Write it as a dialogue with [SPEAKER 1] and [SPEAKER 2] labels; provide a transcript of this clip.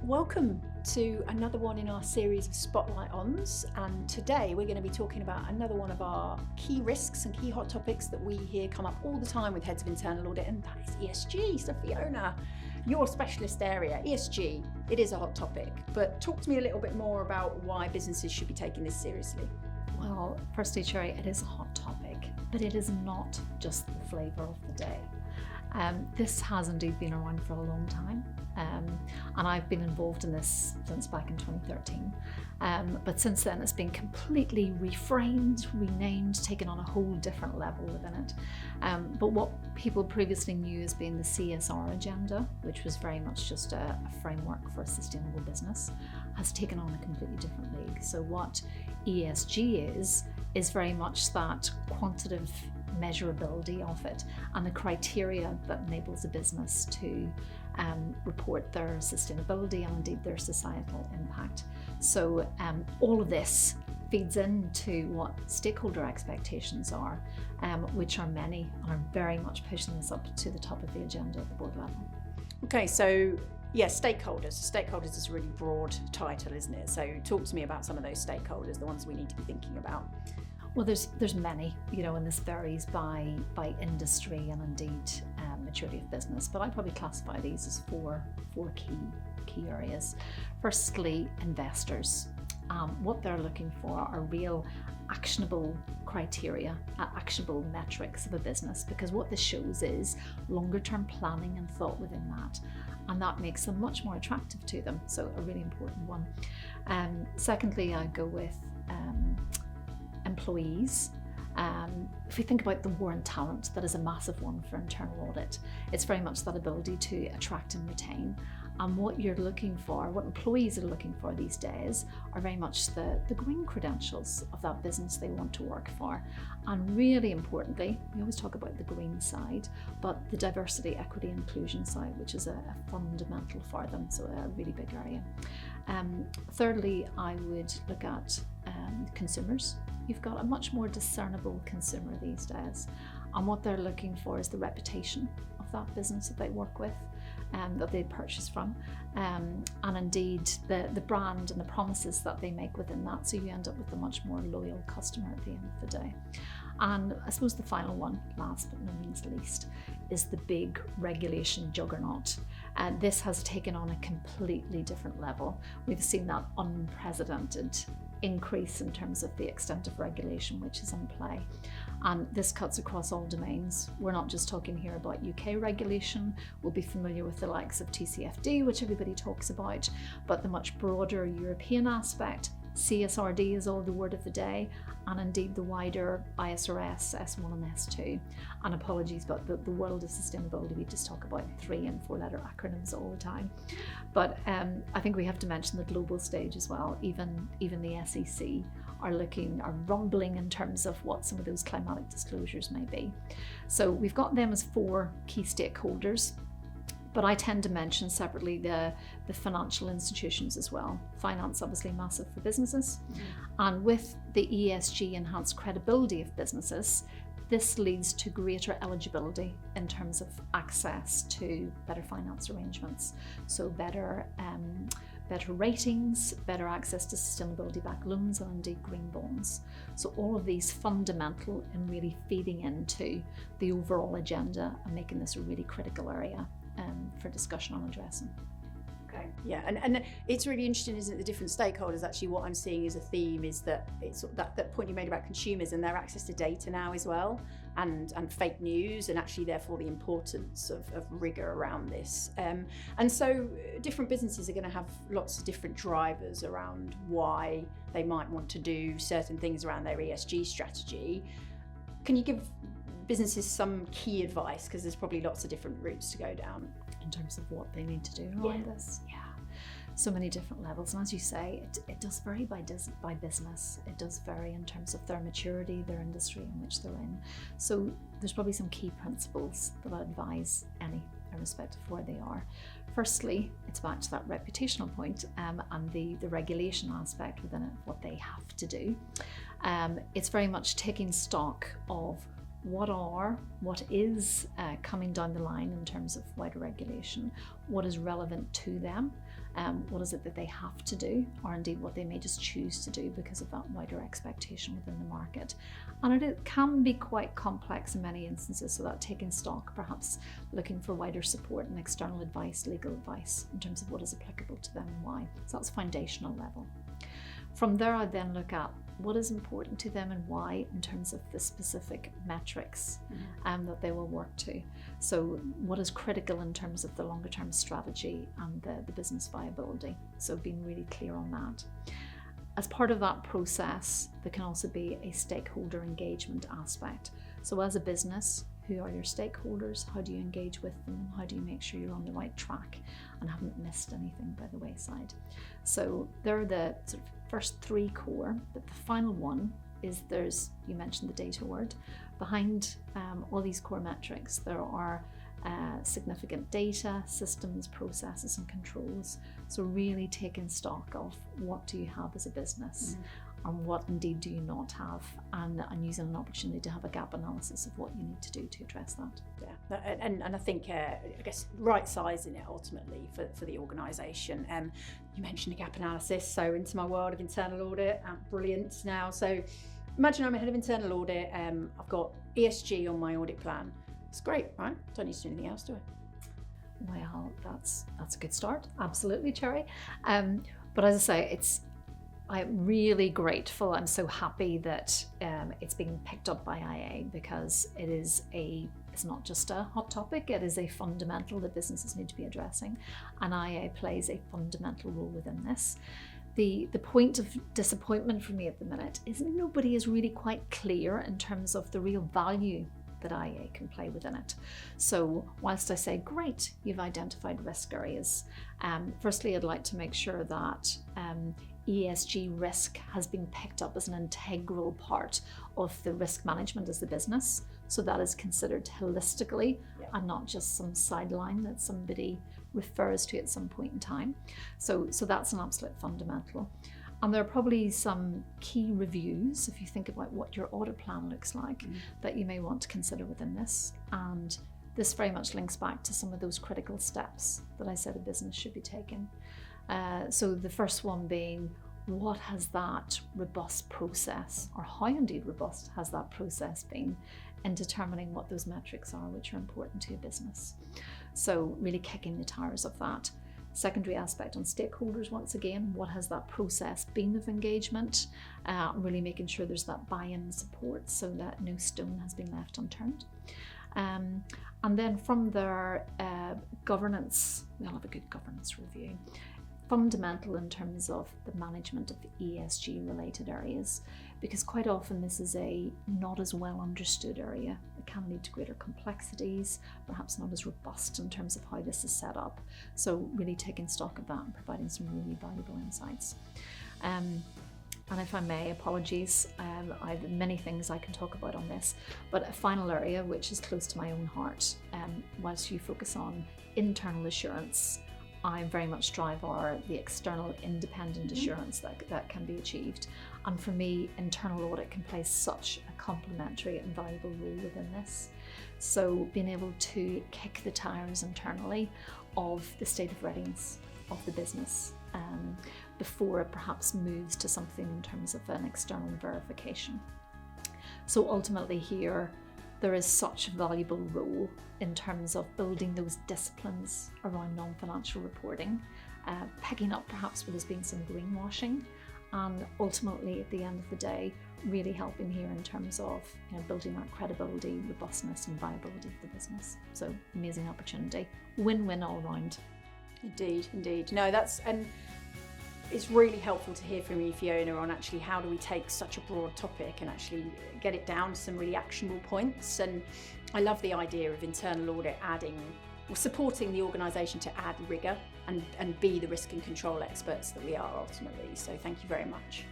[SPEAKER 1] Welcome to another one in our series of Spotlight Ons, and today we're going to be talking about another one of our key risks and key hot topics that we hear come up all the time with Heads of Internal Audit, and that is ESG. So Fiona, your specialist area, ESG, it is a hot topic, but talk to me a little bit more about why businesses should be taking this seriously.
[SPEAKER 2] Well, firstly, Cherry, it is a hot topic, but it is not just the flavour of the day. This has indeed been around for a long time, and I've been involved in this since back in 2013. But since then, it's been completely reframed, renamed, taken on a whole different level within it. But what people previously knew as being the CSR agenda, which was very much just a framework for a sustainable business, has taken on a completely different league. So what ESG is very much that quantitative measurability of it and the criteria that enables a business to report their sustainability and indeed their societal impact. So all of this feeds into what stakeholder expectations are, which are many and are very much pushing this up to the top of the agenda at the board level.
[SPEAKER 1] Okay, so yeah, stakeholders. Stakeholders is a really broad title, isn't it? So talk to me about some of those stakeholders, the ones we need to be thinking about.
[SPEAKER 2] Well, there's many, and this varies by industry and indeed maturity of business. But I'd probably classify these as four key areas. Firstly, investors. What they're looking for are real actionable criteria, actionable metrics of a business, because what this shows is longer term planning and thought within that, and that makes them much more attractive to them. So a really important one. Secondly, I go with employees. If we think about the war on talent, that is a massive one for internal audit. It's very much that ability to attract and retain. And what you're looking for, what employees are looking for these days, are very much the green credentials of that business they want to work for. And really importantly, we always talk about the green side, but the diversity, equity, inclusion side, which is a fundamental for them, so a really big area. Thirdly, I would look at consumers. You've got a much more discernible consumer these days, and what they're looking for is the reputation of that business that they work with, that they purchase from, and indeed the brand and the promises that they make within that, so you end up with a much more loyal customer at the end of the day. And I suppose the final one, last but no means least, is the big regulation juggernaut. And this has taken on a completely different level. We've seen that unprecedented increase in terms of the extent of regulation which is in play, and this cuts across all domains. We're not just talking here about UK regulation. We'll be familiar with the likes of TCFD, which everybody talks about, but the much broader European aspect, CSRD is all the word of the day, and indeed the wider ISRS, S1 and S2. And apologies, but the world of sustainability, we just talk about 3 and 4 letter acronyms all the time. But I think we have to mention the global stage as well. Even the SEC are rumbling in terms of what some of those climatic disclosures may be. So we've got them as 4 key stakeholders. But I tend to mention separately the financial institutions as well. Finance, obviously massive for businesses. And with the ESG enhanced credibility of businesses, this leads to greater eligibility in terms of access to better finance arrangements. So better ratings, better access to sustainability-backed loans, and indeed green bonds. So all of these fundamental and really feeding into the overall agenda and making this a really critical area for discussion on addressing.
[SPEAKER 1] Okay. Yeah, and it's really interesting, isn't it? The different stakeholders. Actually, what I'm seeing as a theme is that it's that point you made about consumers and their access to data now as well, and fake news, and actually therefore the importance of rigor around this. And so different businesses are going to have lots of different drivers around why they might want to do certain things around their ESG strategy. Can you give businesses some key advice, because there's probably lots of different routes to go down
[SPEAKER 2] in terms of what they need to do around this? Yeah, so many different levels, and as you say, it does vary by business. It does vary in terms of their maturity, their industry in which they're in. So there's probably some key principles that I advise any, irrespective of where they are. Firstly, it's back to that reputational point, and the regulation aspect within it, what they have to do. It's very much taking stock of what is coming down the line in terms of wider regulation, what is relevant to them, what is it that they have to do, or indeed what they may just choose to do because of that wider expectation within the market. And it can be quite complex in many instances, so that taking stock, perhaps looking for wider support and external advice, legal advice, in terms of what is applicable to them and why. So that's foundational level. From there, I then look at what is important to them and why in terms of the specific metrics that they will work to. So what is critical in terms of the longer term strategy and the business viability. So being really clear on that. As part of that process, there can also be a stakeholder engagement aspect. So as a business, who are your stakeholders? How do you engage with them? How do you make sure you're on the right track and haven't missed anything by the wayside? So there are the sort of first three core, but the final one is you mentioned the data word. Behind all these core metrics, there are significant data, systems, processes and controls. So really taking stock of what do you have as a business and what indeed do you not have, and using an opportunity to have a gap analysis of what you need to do to address that.
[SPEAKER 1] Yeah, and I think, I guess, right sizing it ultimately for the organisation. You mentioned a gap analysis, so into my world of internal audit, brilliant now. So imagine I'm a head of internal audit, I've got ESG on my audit plan. It's great, right? Don't need to do anything else, do I?
[SPEAKER 2] Well, that's a good start, absolutely, Cherry. But as I say, I'm really grateful. I'm so happy that it's being picked up by IA, because it's not just a hot topic, it is a fundamental that businesses need to be addressing, and IA plays a fundamental role within this. The point of disappointment for me at the minute is nobody is really quite clear in terms of the real value that IA can play within it. So whilst I say, great, you've identified risk areas, firstly, I'd like to make sure that ESG risk has been picked up as an integral part of the risk management as the business. So that is considered holistically and not just some sideline that somebody refers to at some point in time. So that's an absolute fundamental. And there are probably some key reviews, if you think about what your audit plan looks like, that you may want to consider within this. And this very much links back to some of those critical steps that I said a business should be taking. So the first one being, what has that robust process, or how indeed robust has that process been in determining what those metrics are which are important to a business? So really kicking the tires of that. Secondary aspect on stakeholders, once again, what has that process been of engagement? Really making sure there's that buy-in and support so that no stone has been left unturned. And then from there, governance, we'll have a good governance review. Fundamental in terms of the management of ESG related areas, because quite often this is a not as well understood area. It can lead to greater complexities, perhaps not as robust in terms of how this is set up. So really taking stock of that and providing some really valuable insights. And if I may, apologies, I have many things I can talk about on this, but a final area which is close to my own heart, whilst you focus on internal assurance, I very much strive for the external independent assurance that can be achieved. And for me, internal audit can play such a complementary and valuable role within this. So being able to kick the tires internally of the state of readiness of the business before it perhaps moves to something in terms of an external verification. So ultimately here, there is such a valuable role in terms of building those disciplines around non-financial reporting, picking up perhaps what has been some greenwashing, and ultimately at the end of the day, really helping here in terms of building that credibility, robustness and viability of the business. So amazing opportunity, win-win all round.
[SPEAKER 1] Indeed. No, and it's really helpful to hear from you, Fiona, on actually how do we take such a broad topic and actually get it down to some really actionable points. And I love the idea of internal audit supporting the organisation to add rigour and be the risk and control experts that we are ultimately. So thank you very much.